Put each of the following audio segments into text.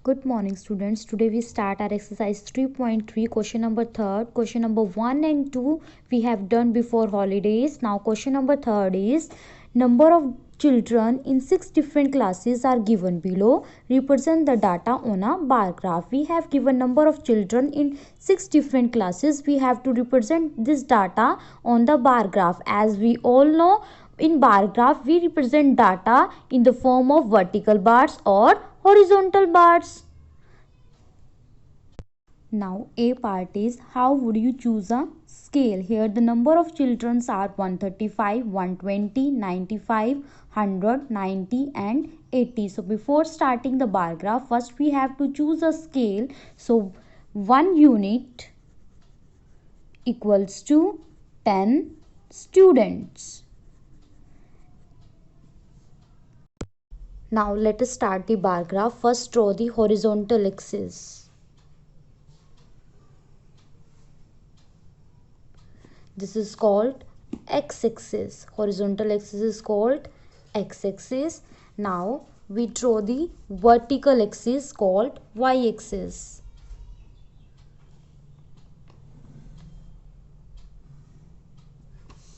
Good morning, students. Today we start our exercise 3.3, question number 3. Question number 1 and 2 we have done before holidays. Now question number 3 is number of children in 6 different classes are given below. Represent the data on a bar graph. We have given number of children in 6 different classes. We have to represent this data on the bar graph. As we all know, in bar graph we represent data in the form of vertical bars or horizontal bars. Now A part is how would you choose a scale. Here the number of children are 135, 120, 95, 100, 90 and 80. So before starting the bar graph, first we have to choose a scale. So 1 unit equals to 10 students. Now let us start the bar graph. First draw the horizontal axis. This is called x-axis. Horizontal axis is called x-axis. Now we draw the vertical axis called y-axis.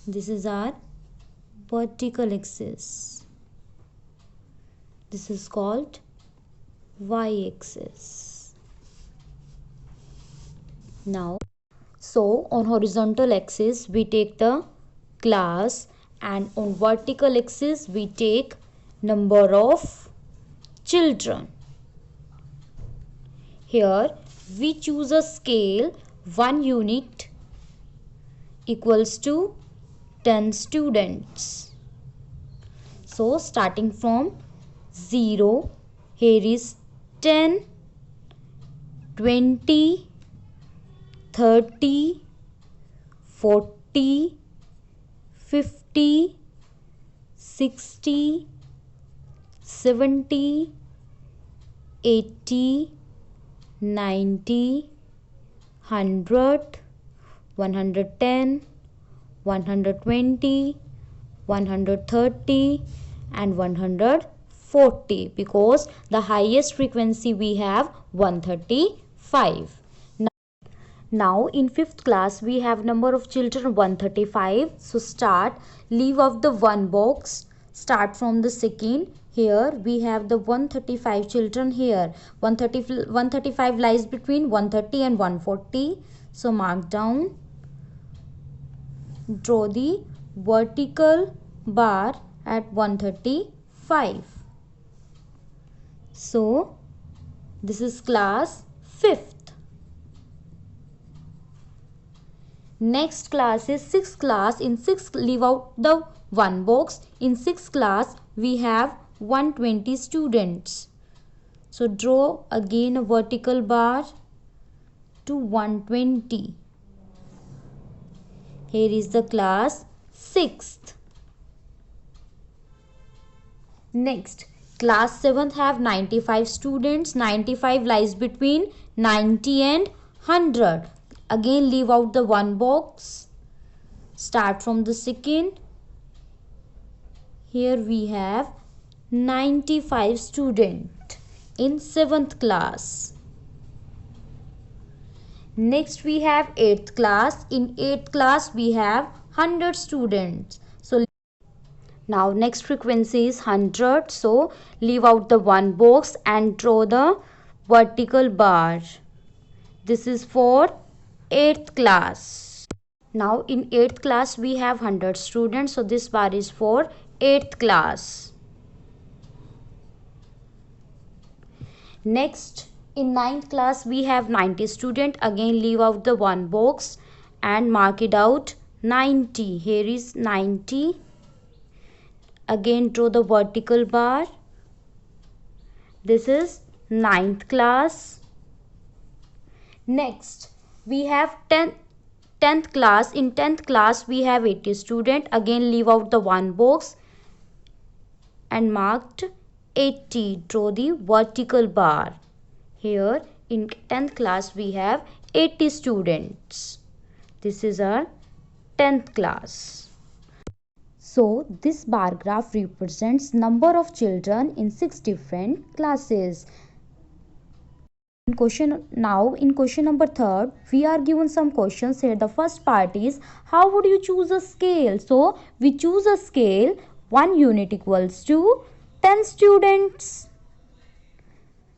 This is our vertical axis. This is called y-axis. Now, so on horizontal axis we take the class and on vertical axis we take number of children. Here we choose a scale 1 unit equals to 10 students. So starting from 0, here is 10, 20, 30, 40, 50, 60, 70, 80, 90, 100, 110, 120, 130 and 140, because the highest frequency we have 135. Now in 5th class we have number of children 135. So start, leave off the one box, start from the second. Here we have the 135 children here. 135 lies between 130 and 140. So mark down. Draw the vertical bar at 135. So this is class 5th. Next class is 6th class. In 6th, leave out the one box. In 6th class we have 120 students. So draw again a vertical bar to 120. Here is the class 6th. Next, class 7th have 95 students. 95 lies between 90 and 100. Again leave out the one box. Start from the second. Here we have 95 students in 7th class. Next we have 8th class. In 8th class we have 100 students. So now next frequency is 100. So leave out the one box and draw the vertical bar. This is for 8th class. Now in 8th class we have 100 students. So this bar is for 8th class. Next in 9th class we have 90 students. Again leave out the one box and mark it out 90. Here is 90. Again draw the vertical bar. This is 9th class. Next we have 10th class. In 10th class we have 80 students. Again leave out the one box and marked 80. Draw the vertical bar. Here in 10th class we have 80 students. This is our 10th class. So this bar graph represents number of children in 6 different classes. In question number third, we are given some questions here. The first part is, how would you choose a scale? So we choose a scale 1 unit equals to 10 students,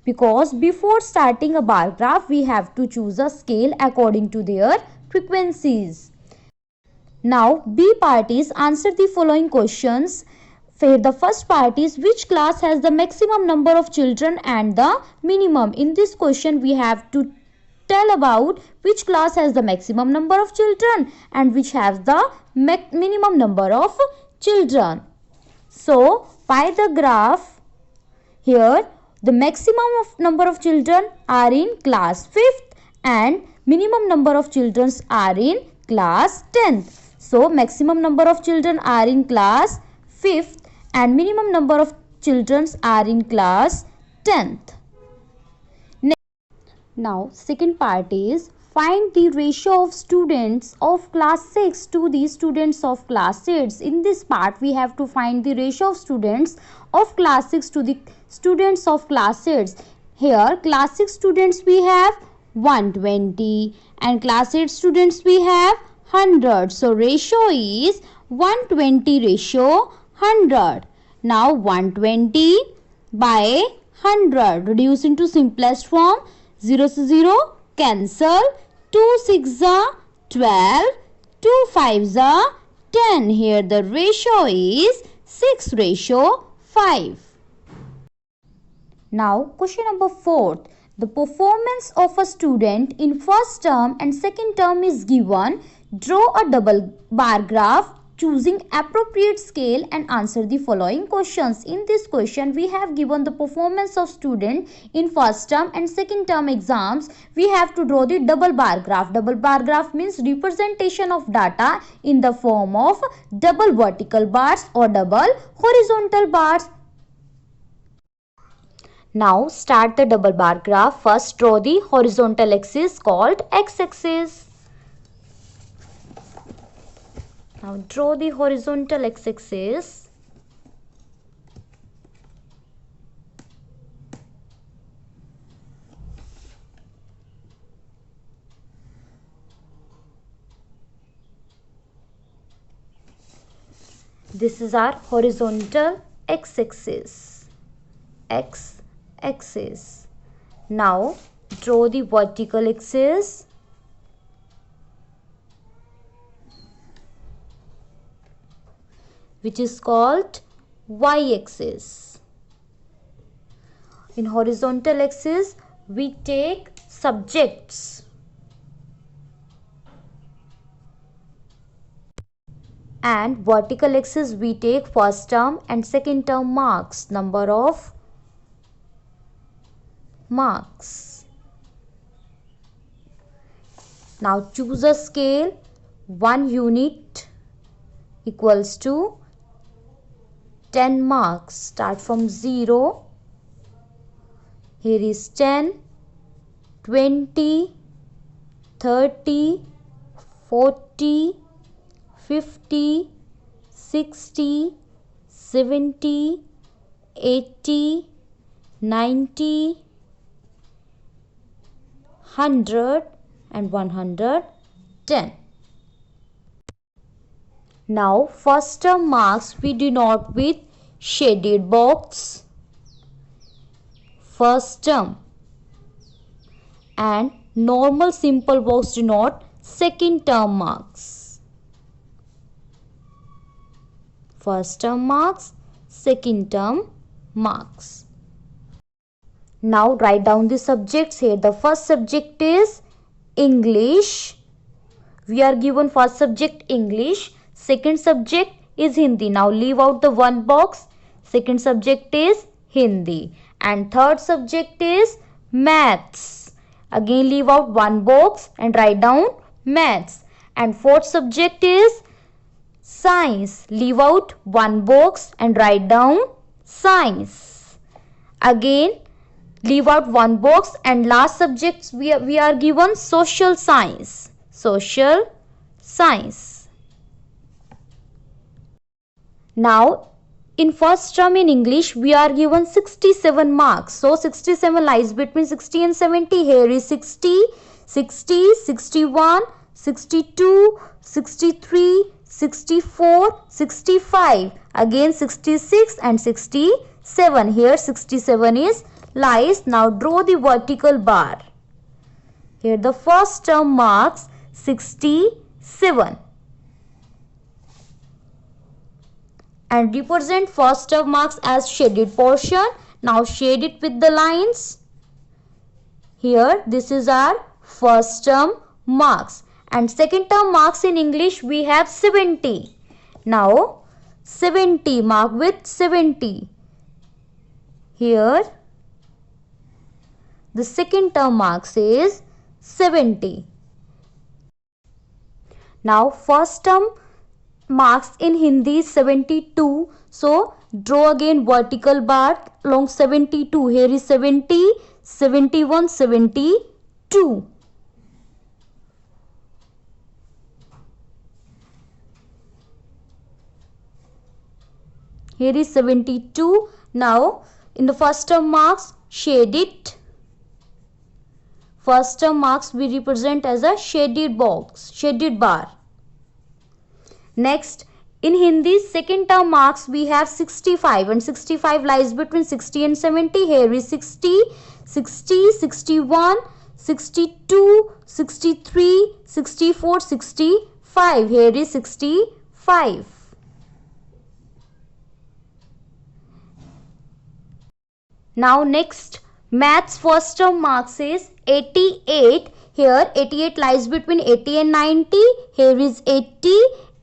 because before starting a bar graph we have to choose a scale according to their frequencies. Now B part is, answer the following questions. Where the first part is, which class has the maximum number of children and the minimum? In this question we have to tell about which class has the maximum number of children and which has the minimum number of children. So by the graph here, the maximum number of children are in class 5th and minimum number of children are in class 10th. So maximum number of children are in class 5th and minimum number of children are in class 10th. Now second part is, find the ratio of students of class 6 to the students of class 8. In this part we have to find the ratio of students of class 6 to the students of class 8. Here class 6 students we have 120 and class 8 students we have 100. So ratio is 120 ratio 100. Now 120 by 100 reduce into simplest form. 0 to 0 cancel. 2 6 are 12. 2 5 are 10. Here the ratio is 6 ratio 5. Now question number 4. The performance of a student in first term and second term is given. Draw a double bar graph choosing appropriate scale and answer the following questions. In this question we have given the performance of student in first term and second term exams. We have to draw the double bar graph. Double bar graph means representation of data in the form of double vertical bars or double horizontal bars. Now start the double bar graph. First draw the horizontal axis called x-axis. Now draw the horizontal x-axis. This is our horizontal x-axis. X-axis. Now draw the vertical axis. Which is called y-axis. In horizontal axis we take subjects and vertical axis we take first term and second term marks, number of marks. Now choose a scale 1 unit equals to 10 marks. Start from 0. Here is 10, 20, 30, 40, 50, 60, 70, 80, 90, 100 and 110. Now first term marks we denote with shaded box, first term, and normal simple box denote second term marks. First term marks, second term marks. Now write down the subjects here. The first subject is English. We are given first subject English. Second subject is Hindi. Now leave out the one box. Second subject is Hindi. And third subject is Maths. Again leave out one box and write down Maths. And fourth subject is Science. Leave out one box and write down Science. Again leave out one box and last subjects we are given Social Science. Social Science. Now in first term in English we are given 67 marks. So 67 lies between 60 and 70. Here is 60, 60, 61, 62, 63, 64, 65. Again 66 and 67. Here 67 is lies. Now draw the vertical bar. Here the first term marks 67. And represent first term marks as shaded portion. Now shade it with the lines. Here this is our first term marks. And second term marks in English we have 70. Now 70 mark with 70. Here the second term marks is 70. Now first term marks in Hindi 72. So draw again vertical bar along 72. Here is 70, 71, 72. Here is 72. Now in the first term marks shade it. First term marks we represent as a shaded box, shaded bar. Next, in Hindi, second term marks we have 65 and 65 lies between 60 and 70. Here is 60, 60, 61, 62, 63, 64, 65. Here is 65. Now next, maths first term marks is 88. Here 88 lies between 80 and 90. Here is 80.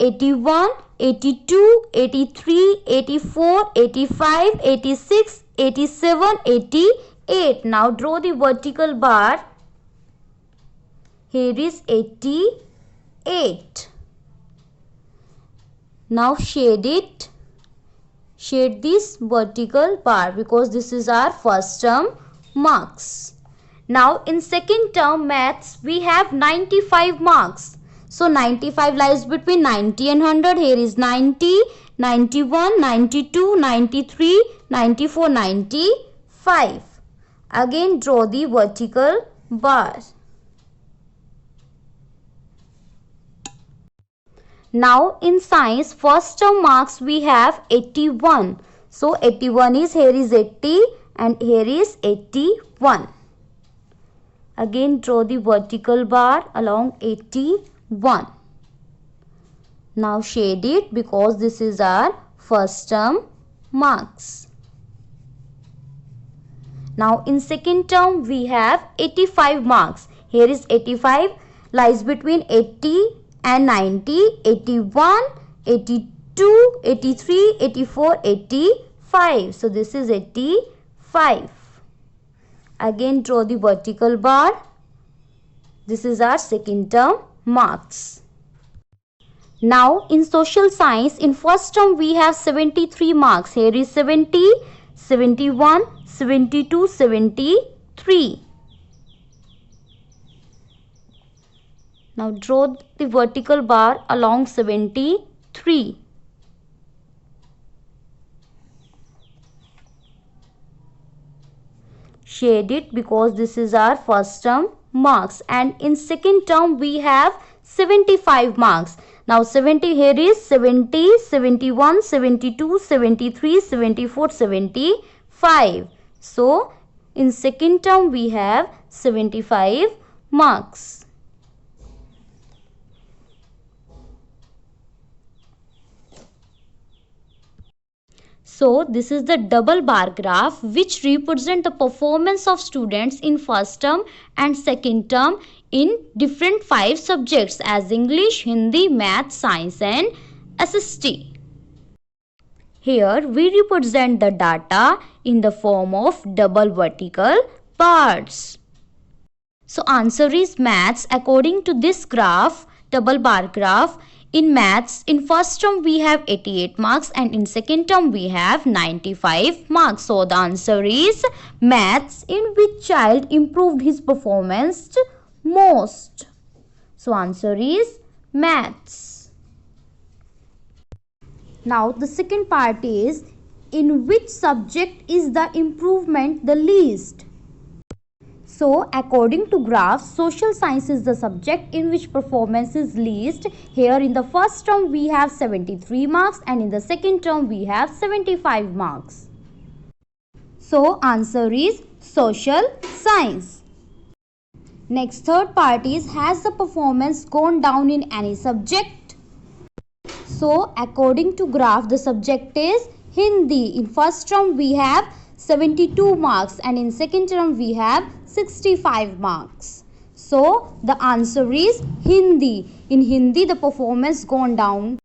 81, 82, 83, 84, 85, 86, 87, 88. Now draw the vertical bar. Here is 88. Now shade it. Shade this vertical bar because this is our first term marks. Now in second term maths we have 95 marks. So 95 lies between 90 and 100. Here is 90, 91, 92, 93, 94, 95. Again draw the vertical bar. Now in science first term marks we have 81. So 81 is, here is 80 and here is 81. Again draw the vertical bar along 81. Now shade it because this is our first term marks. Now in second term we have 85 marks. Here is 85 lies between 80 and 90, 81, 82, 83, 84, 85. So this is 85. Again draw the vertical bar. This is our second term marks. Now in social science in first term we have 73 marks. Here is 70, 71, 72, 73. Now draw the vertical bar along 73. Shade it because this is our first term marks. And in second term we have 75 marks. Now 70, here is 70, 71, 72, 73, 74, 75. So in second term we have 75 marks. So this is the double bar graph which represent the performance of students in first term and second term in different 5 subjects as English, Hindi, Math, Science and SST. Here we represent the data in the form of double vertical bars. So answer is Maths. According to this graph, double bar graph, in Maths, in first term we have 88 marks and in second term we have 95 marks. So the answer is Maths. In which child improved his performance most? So answer is Maths. Now the second part is in which subject is the improvement the least? So, according to graphs, social science is the subject in which performance is least. Here in the first term we have 73 marks and in the second term we have 75 marks. So, answer is social science. Next, third part is, has the performance gone down in any subject? So, according to graph, the subject is Hindi. In first term we have 72 marks and in second term we have 65 marks. So, the answer is Hindi. In Hindi, the performance gone down.